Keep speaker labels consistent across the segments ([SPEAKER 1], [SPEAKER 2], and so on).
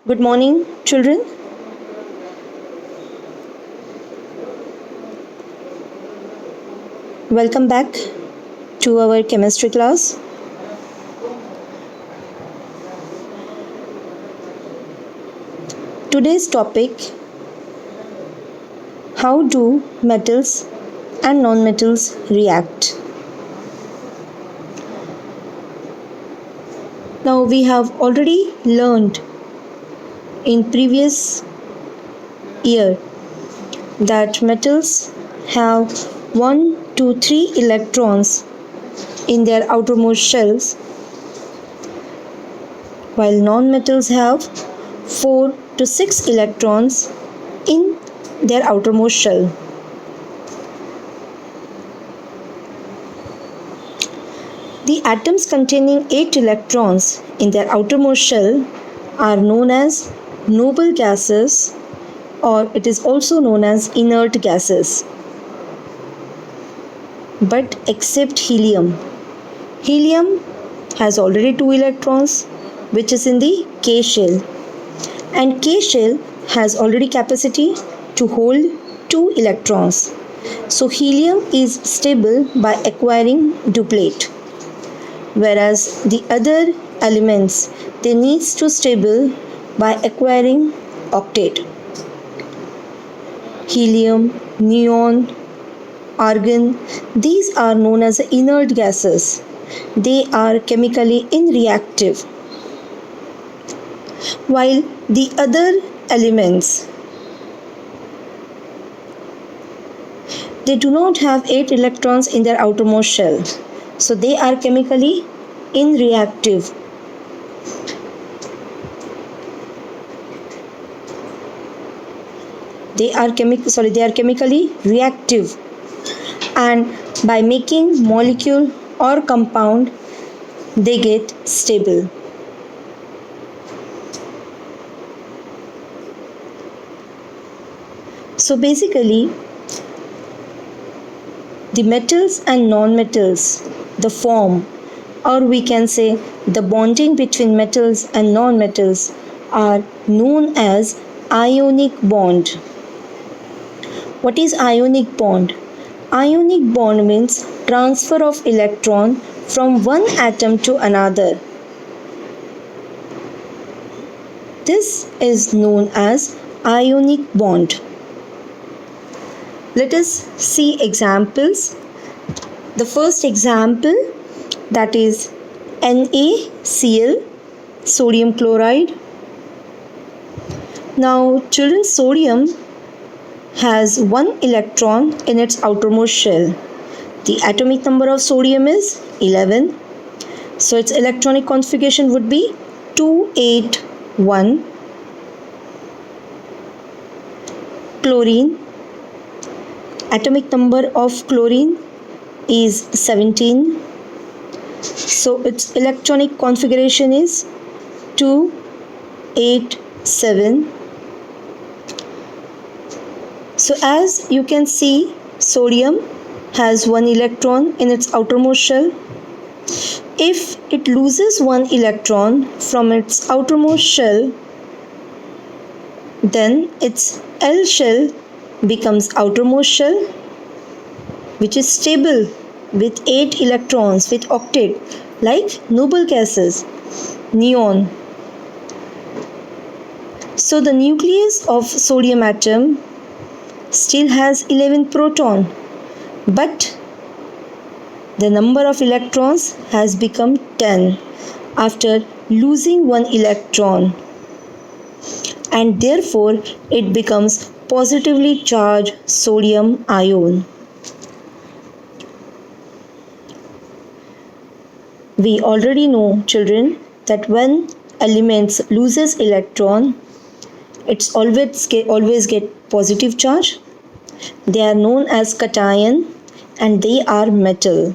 [SPEAKER 1] Good morning, children. Welcome back to our chemistry class. Today's topic: how do metals and non-metals react? Now we have already learned in previous year that metals have 1 to 3 electrons in their outermost shells, while non-metals have 4 to 6 electrons in their outermost shell. The atoms containing 8 electrons in their outermost shell are known as noble gases, or it is also known as inert gases. But except helium. Helium has already 2 electrons, which is in the K shell, and K shell has already capacity to hold 2 electrons. So helium is stable by acquiring duplet, whereas the other elements, they needs to stable by acquiring octet. Helium, neon, argon, these are known as inert gases. They are chemically inreactive, while the other elements, they do not have 8 electrons in their outermost shell, so they are chemically inreactive. They are chemically reactive, and by making molecule or compound, they get stable. So basically, the metals and non-metals, the form, or we can say the bonding between metals and non-metals, are known as ionic bond. What is ionic bond? Ionic bond means transfer of electron from one atom to another. This is known as ionic bond. Let us see examples. The first example, that is NaCl, sodium chloride. Now children, sodium has 1 electron in its outermost shell. The atomic number of sodium is 11. So its electronic configuration would be 281. Chlorine, atomic number of chlorine is 17. So its electronic configuration is 287. So as you can see, sodium has 1 electron in its outermost shell. If it loses 1 electron from its outermost shell, then its L shell becomes outermost shell, which is stable with 8 electrons with octet, like noble gases, neon. So the nucleus of sodium atom still has 11 proton, but the number of electrons has become 10 after losing 1 electron, and therefore it becomes positively charged sodium ion. We already know, children, that when elements loses electron, it's always get positive charge. They are known as cation and they are metal.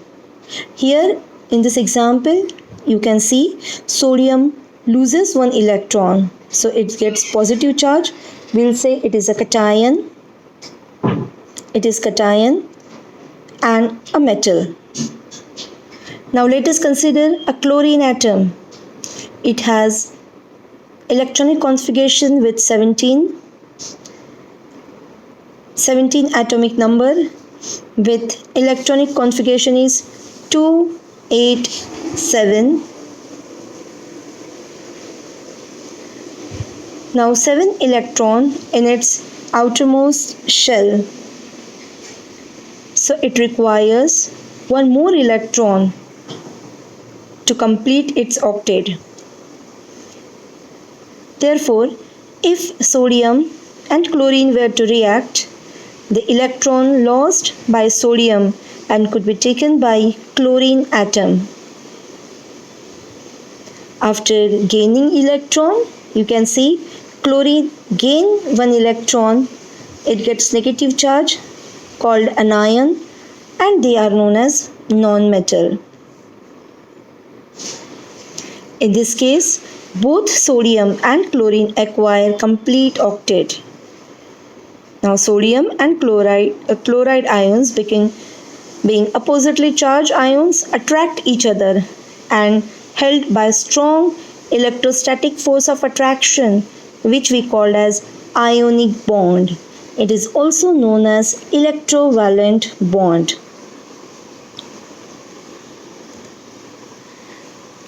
[SPEAKER 1] Here in this example, you can see sodium loses 1 electron, so it gets positive charge. We'll say it is a cation. It is cation and a metal. Now let us consider a chlorine atom. It has electronic configuration with 17 atomic number with electronic configuration is 287. Now 7 electron in its outermost shell. So it requires one more electron to complete its octet. Therefore, if sodium and chlorine were to react, the electron lost by sodium and could be taken by chlorine atom. After gaining electron, you can see chlorine gain one electron. It gets negative charge called anion, and they are known as non-metal. In this case, both sodium and chlorine acquire complete octet. Now sodium and chloride ions being oppositely charged ions attract each other and held by strong electrostatic force of attraction, which we call as ionic bond. It is also known as electrovalent bond.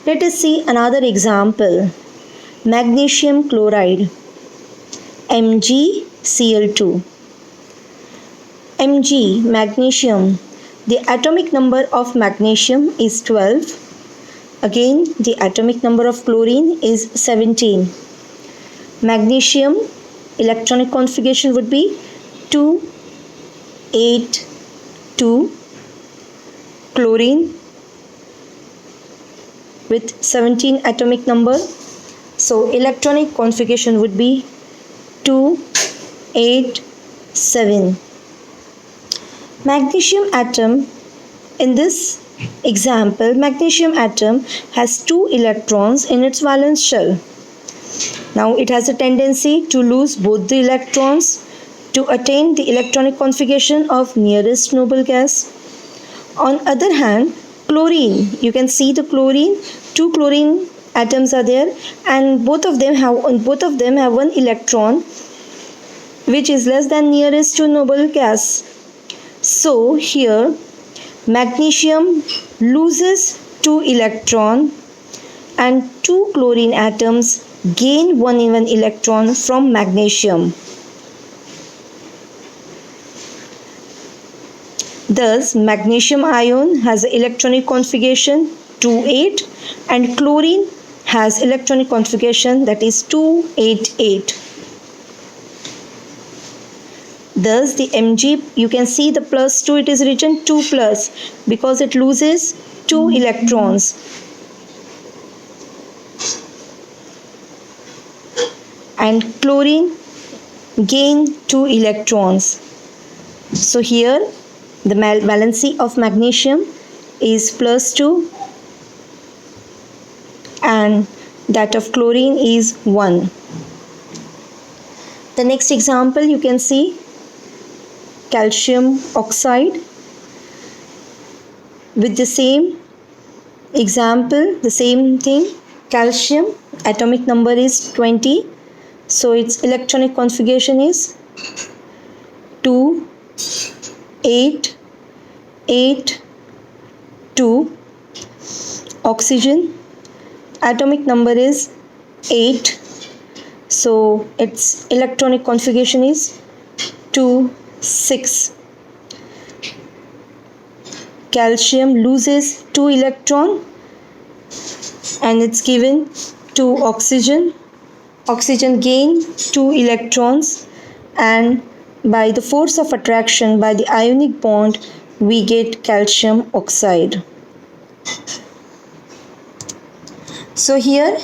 [SPEAKER 1] Let us see another example. Magnesium chloride, MgCl2. Mg, magnesium. The atomic number of magnesium is 12. Again, the atomic number of chlorine is 17. Magnesium electronic configuration would be 2, 8, 2. Chlorine with 17 atomic number. So electronic configuration would be 2, 8, 7. Magnesium atom, in this example, magnesium atom has 2 electrons in its valence shell. Now it has a tendency to lose both the electrons to attain the electronic configuration of nearest noble gas. On other hand, chlorine, you can see the chlorine, 2 chlorine atoms are there, and both of them have one electron which is less than nearest to noble gas. So here magnesium loses 2 electron and 2 chlorine atoms gain one electron from magnesium. Thus, magnesium ion has an electronic configuration 2,8 and chlorine has electronic configuration that is 2,8,8. Thus, the Mg, you can see the plus 2, it is written 2 plus because it loses 2 electrons. And chlorine gain 2 electrons. So here the valency of magnesium is plus 2 and that of chlorine is 1. The next example you can see calcium oxide. With the same example, the same thing, calcium atomic number is 20. So its electronic configuration is 2, 8, 8, 2. Oxygen atomic number is 8. So its electronic configuration is 2, 6. Calcium loses 2 electron and it's given to oxygen. Oxygen gain 2 electrons and by the force of attraction, by the ionic bond, we get calcium oxide. So here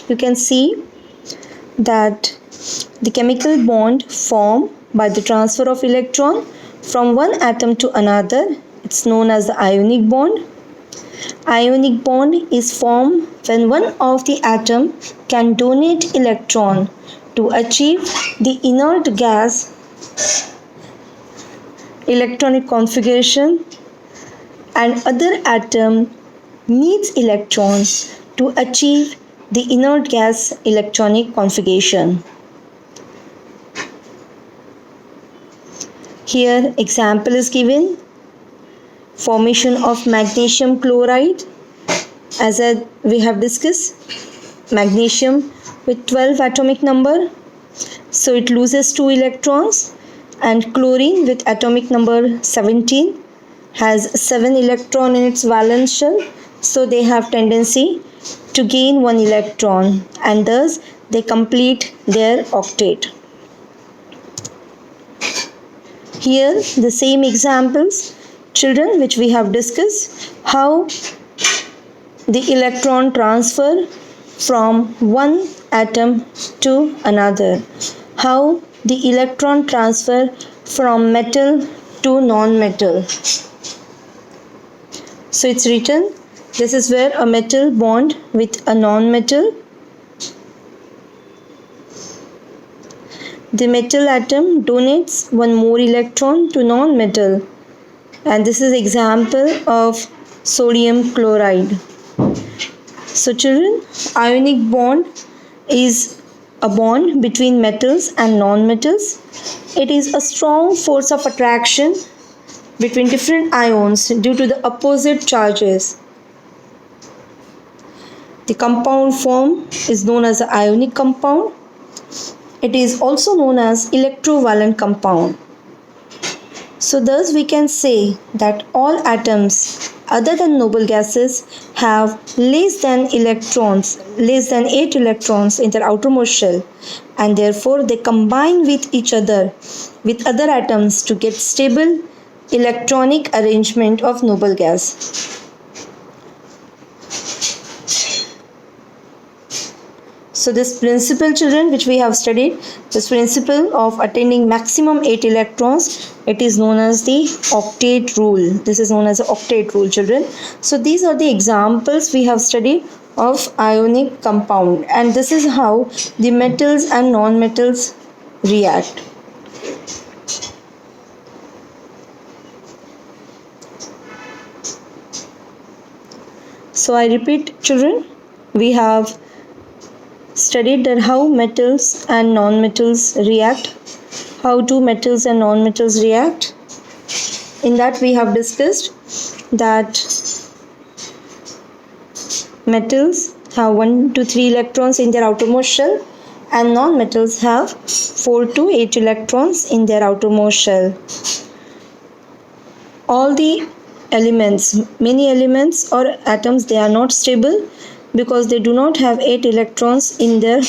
[SPEAKER 1] you can see that the chemical bond formed by the transfer of electron from one atom to another. It's known as the ionic bond. Ionic bond is formed when one of the atom can donate electron to achieve the inert gas electronic configuration and other atom needs electrons to achieve the inert gas electronic configuration. Here example is given. Formation of magnesium chloride, as we have discussed, magnesium with 12 atomic number, so it loses 2 electrons, and chlorine with atomic number 17 has 7 electron in its valence shell, so they have tendency to gain 1 electron, and thus they complete their octet. Here the same examples, children, which we have discussed, how the electron transfer from one atom to another, how the electron transfer from metal to non-metal. So it's written, this is where a metal bond with a non-metal. The metal atom donates 1 more electron to non-metal, and this is example of sodium chloride. So children, ionic bond is a bond between metals and non-metals. It is a strong force of attraction between different ions due to the opposite charges. The compound form is known as an ionic compound. It is also known as electrovalent compound. So thus we can say that all atoms other than noble gases have less than 8 electrons in their outermost shell, and therefore they combine with each other with other atoms to get stable electronic arrangement of noble gas. So this principle, children, which we have studied, this principle of attaining maximum 8 electrons, it is known as the octet rule. This is known as the octet rule, children. So these are the examples we have studied of ionic compound, and this is how the metals and non-metals react. So I repeat, children, we have studied that how metals and non-metals react. How do metals and non-metals react? In that we have discussed that metals have 1 to 3 electrons in their outermost shell, and non-metals have 4 to 8 electrons in their outermost shell. All the elements, many elements or atoms, they are not stable because they do not have 8 electrons in their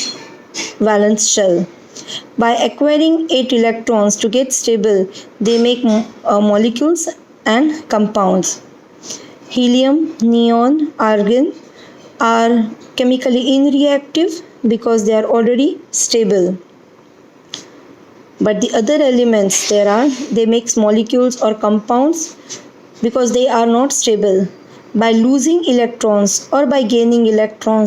[SPEAKER 1] valence shell. By acquiring 8 electrons to get stable, they make molecules and compounds. Helium, neon, argon are chemically inreactive because they are already stable. But the other elements they make molecules or compounds because they are not stable. By losing electrons or by gaining electrons,